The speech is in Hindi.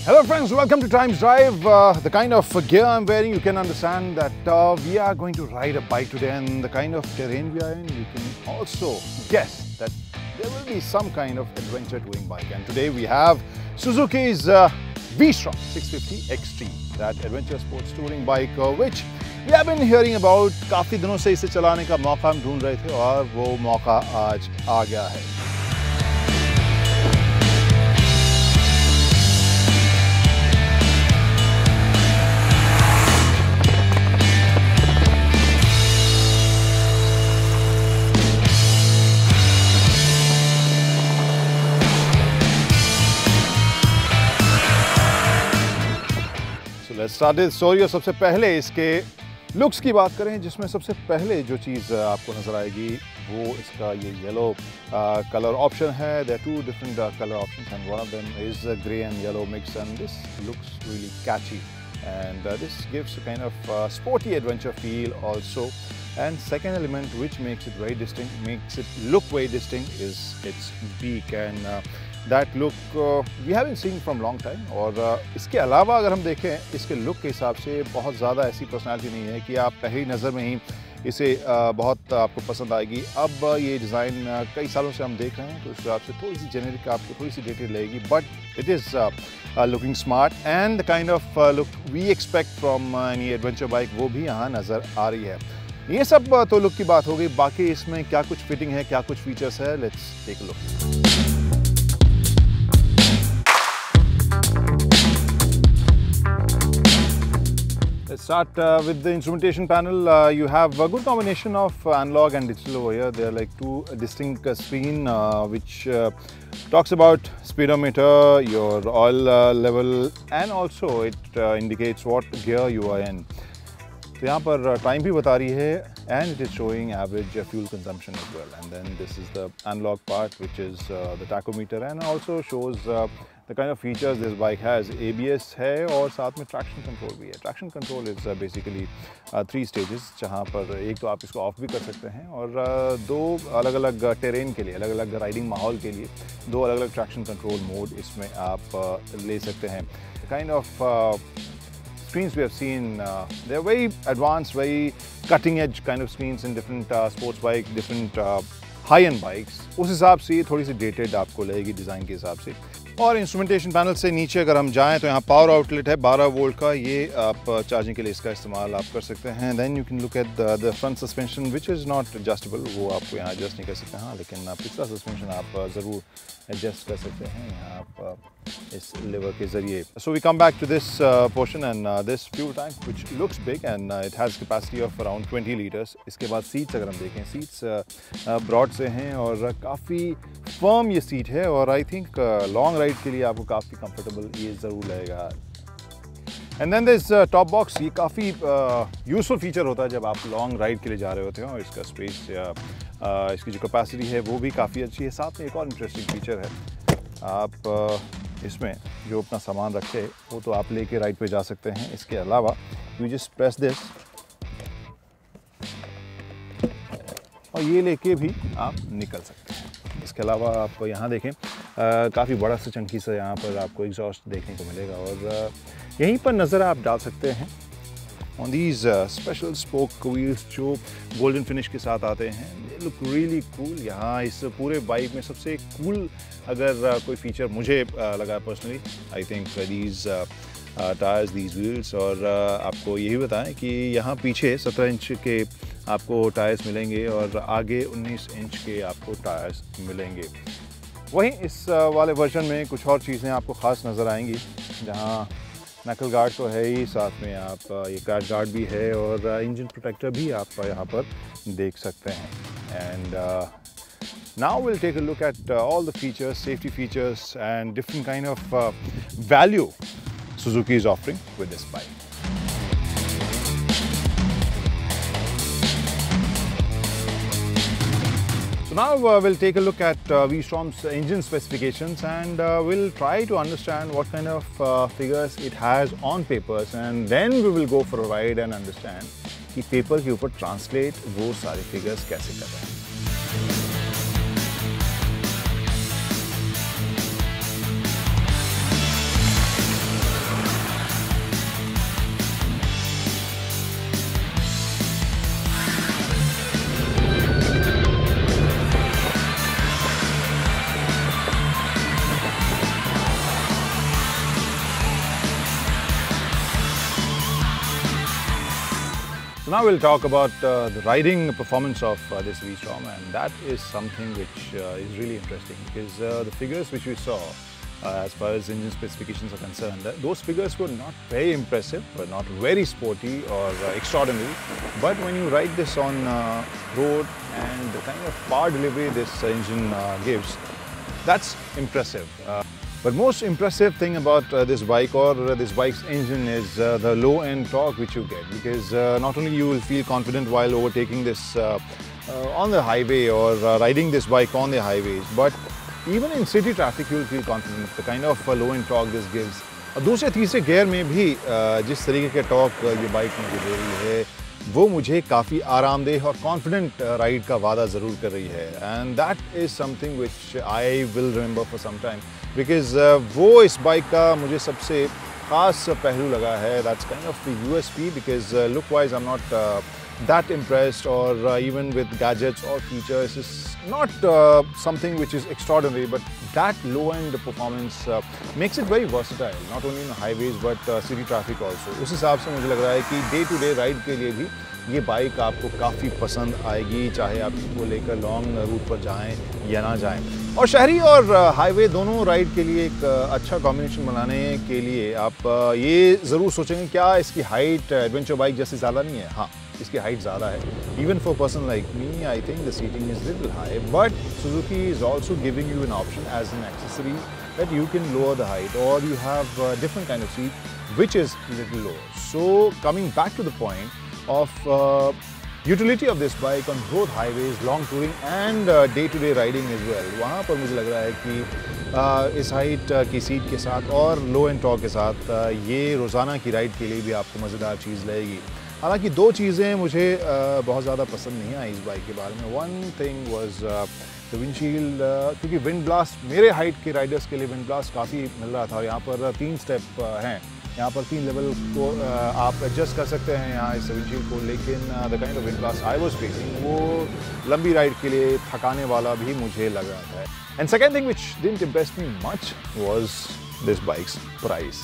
Hello friends, welcome to Times Drive. The kind of gear I'm wearing, you can understand that we are going to ride a bike today, and the kind of terrain we are in, you can also guess that there will be some kind of adventure touring bike. And today we have Suzuki's V-Strom 650 XT, that adventure sports touring bike which we have been hearing about. काफी दिनों से इसे चलाने का मौका हम ढूंढ रहे थे और वो मौका आज आ गया है। Let's start this story। सबसे पहले इसके लुक्स की बात करें, जिसमें सबसे पहले जो चीज़ आपको नज़र आएगी वो इसका ये येलो कलर ऑप्शन है। There are two different color options and one of them is grey and yellow mix, and this looks really catchy, and this gives a kind of sporty adventure feel also. And second element which makes it very distinct, makes it look very distinct, is its beak, and that look we haven't seen from long time। और इसके अलावा अगर हम देखें इसके लुक के हिसाब से बहुत ज़्यादा ऐसी पर्सनालिटी नहीं है कि आप पहली नज़र में ही इसे बहुत आपको पसंद आएगी। अब ये डिज़ाइन कई सालों से हम देख रहे हैं, तो उस हिसाब से थोड़ी सी जेनेरिक आपको थोड़ी सी डिटेल लगेगी, but it is looking smart and the kind of look we expect from any adventure bike, वो भी यहाँ नज़र आ रही है। ये सब तो लुक की बात हो गई, बाकी इसमें क्या कुछ फिटिंग है, क्या कुछ फीचर्स है, let's take a look. Let's start with the instrumentation panel. You have a good combination of analog and digital over here. They are like two distinct screen which talks about speedometer, your oil level, and also it indicates what gear you are in. तो यहाँ पर टाइम भी बता रही है, and it is showing average fuel consumption as well. And then this is the analog part, which is the tachometer, and also shows the kind of features this bike has. ABS है और साथ में traction control भी है। Traction control is basically 3 stages, जहाँ पर एक तो आप इसको ऑफ भी कर सकते हैं, और दो अलग-अलग टेरेन के लिए, अलग-अलग राइडिंग माहौल के लिए दो अलग-अलग traction control मोड इसमें आप ले सकते हैं। Kind of screens we have seen, they're very advanced, very cutting edge kind of screens in different sports bike, different high-end bikes। उस हिसाब से ये थोड़ी सी dated आपको लगेगी डिज़ाइन के हिसाब से। और इंस्ट्रूमेंटेशन पैनल से नीचे अगर हम जाएं तो यहाँ पावर आउटलेट है 12 वोल्ट का, ये आप चार्जिंग के लिए इसका इस्तेमाल आप कर सकते हैं। Then you can look at the front suspension which is not adjustable, वो आपको यहाँ एडजस्ट नहीं कर सकते हैं, हाँ, लेकिन पिछला सस्पेंशन आप ज़रूर एडजस्ट कर सकते हैं यहाँ आप इस लेवर के ज़रिए। So we come back to this portion and this fuel tank which looks big and it has capacity of around 20 litres. इसके बाद सीट्स अगर हम देखें, सीट्स ब्रॉड से हैं और काफ़ी फर्म ये सीट है, और आई थिंक लॉन्ग राइड के लिए आपको काफ़ी कंफर्टेबल ये ज़रूर लगेगा। And then this top box, ये काफ़ी यूज़फुल फीचर होता है जब आप लॉन्ग राइड के लिए जा रहे होते हैं, और इसका स्पेस इसकी जो कैपेसिटी है वो भी काफ़ी अच्छी है। साथ में एक और इंटरेस्टिंग फीचर है, आप इसमें जो अपना सामान रखे वो तो आप लेके राइड पे जा सकते हैं। इसके अलावा यू जस्ट प्रेस दिस और ये लेके भी आप निकल सकते हैं। इसके अलावा आप यहाँ देखें काफ़ी बड़ा सा चंकी सा यहाँ पर आपको एग्जॉस्ट देखने को मिलेगा, और यहीं पर नज़र आप डाल सकते हैं on these special spoke wheels जो गोल्डन फिनिश के साथ आते हैं। They look really cool. यहाँ इस पूरे बाइक में सबसे कूल अगर कोई फीचर मुझे लगा personally, I think these tyres, these wheels. और आपको यही बताएं कि यहाँ पीछे 17 इंच के आपको टायर्स मिलेंगे और आगे 19 इंच के आपको टायर्स मिलेंगे। वहीं इस वाले वर्जन में कुछ और चीज़ें आपको ख़ास नज़र आएंगी, जहाँ नकल गार्ड तो है ही, साथ में आप ये क्रैश गार्ड भी है और इंजन प्रोटेक्टर भी आप यहाँ पर देख सकते हैं। And now we'll take a look at all the features, safety features and different kind of value Suzuki is offering with this bike. So now we'll take a look at V-Strom's engine specifications, and we'll try to understand what kind of figures it has on papers, and then we will go for a ride and understand कि पेपर के ऊपर ट्रांसलेट वो सारे फिगर्स कैसे कर रहे हैं। So now we'll talk about the riding performance of this V-Strom, and that is something which is really interesting because the figures which we saw as far as engine specifications are concerned, those figures were not very impressive, were not very sporty or extraordinary. But when you ride this on road and the kind of power delivery this engine gives, that's impressive. But most impressive thing about this bike or this bike's engine is the low-end torque which you get, because not only you will feel confident while overtaking this on the highway or riding this bike on the highways, but even in city traffic you will feel confident the kind of low-end torque this gives. और दूसरे तीसरे गियर में भी जिस तरीके के टॉर्क ये बाइक मुझे दे रही है वो मुझे काफ़ी आरामदेह और कॉन्फिडेंट राइड का वादा ज़रूर कर रही है, and that is something which I will remember for some time, because वो इस बाइक का मुझे सबसे ख़ास पहलू लगा है. That's kind of the USP, because look wise I am not that impressed, or even with gadgets or features. It's not something which is extraordinary, but that low-end performance makes it very versatile, not only in highways but city traffic also. उस हिसाब से मुझे लग रहा है कि day-to-day ride के लिए भी ये बाइक आपको काफ़ी पसंद आएगी, चाहे आप इसको लेकर लॉन्ग रूट पर जाएं या ना जाएं. और शहरी और हाईवे दोनों राइड के लिए एक अच्छा कॉम्बिनेशन बनाने के लिए आप ये ज़रूर सोचेंगे क्या इसकी हाइट एडवेंचर बाइक जैसे ज़्यादा नहीं है. हाँ, इसकी हाइट ज़्यादा है. Even for person like me, I think the seating is little high, but Suzuki is also giving you an option as an accessory that you can lower the height, or you have a different kind of seat which is a little lower. So coming back to the point of utility of this bike on both highways, long touring and day-to-day riding as well, वहाँ पर मुझे लग रहा है कि इस हाइट की सीट के साथ और लो एंड टॉर्क के साथ ये रोज़ाना की राइड के लिए भी आपको मज़ेदार चीज़ लगेगी. हालांकि दो चीज़ें मुझे बहुत ज़्यादा पसंद नहीं आई इस बाइक के बारे में. One thing was the windshield, क्योंकि विंड ब्लास्ट मेरे हाइट के राइडर्स के लिए विंड ब्लास्ट काफ़ी मिल रहा था. यहाँ पर 3 स्टेप हैं, यहाँ पर 3 लेवल को आप एडजस्ट कर सकते हैं यहाँ इस विंडशील्ड को, लेकिन the kind of wind blast I was facing वो लंबी राइड के लिए थकाने वाला भी मुझे लग रहा था. And second thing which didn't impress me much was this bikes price.